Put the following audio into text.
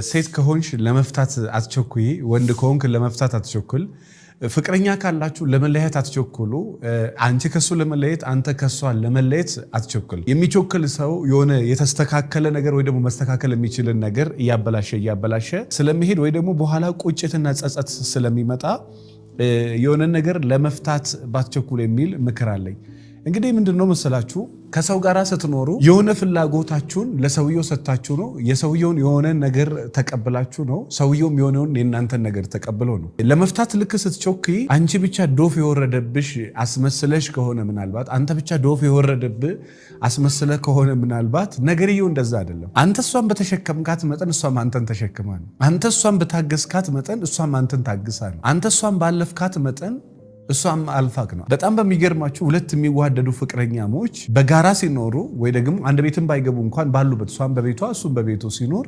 ሴት ከሆንሽ ለመፍታት አትቸኩይ፣ ወንድ ከሆንክ ለመፍታት አትቸኩል። ፍቅረኛ ካላችሁ ለመለየት አትቸኩሉ። አንቺ ከሱ ለመለየት አንተ ከሷ ለመለየት አትቸኩል። የሚቸኩል ሰው የሆነ የተስተካከለ ነገር ወይ ደግሞ መስተካከል የሚችልን ነገር እያበላሸ ስለሚሄድ ወይ ደግሞ በኋላ ቁጭትና ጸጸት ስለሚመጣ የሆነ ነገር ለመፍታት ባትቸኩል የሚል ምክር አለኝ። እንግዲህ ምንድነው መሰላችሁ ከሰው ጋር ስትኖሩ የሆነ ፍላጎታችሁን ለሰውየው ሰጣችሁ ነው። የሰውየውን የሆነ ነገር ተቀብላችሁ ነው። ሰውየውም የሆነውን የእናንተን ነገር ተቀብሎ ነው። ለመፍታት ልክ ስትቾክይ አንቺ ብቻ ዶፍ የወረደብሽ አስመስለሽ ከሆነ ምናልባት አንተ ብቻ ዶፍ የወረደብህ አስመስለ ከሆነ ምናልባት ነገርየው እንደዛ አይደለም። አንተ እሷን በተሸከምካት መጠን እሷም አንተን ተሸክማ ነው። አንተ እሷን በታገስካት መጠን እሷም አንተን ታግሳ ነው። አንተ እሷን ባለፍካት መጠን እሷም አልፋክ ነው። በጣም በሚገርማችሁ ሁለት የሚዋደዱ ፍቅረኛሞች በጋራ ሲኖሩ ወይ ደግሞ አንድ ቤትም ባይገቡ እንኳን ባሉበት እሷም በቤቷ እሱም በቤቱ ሲኖር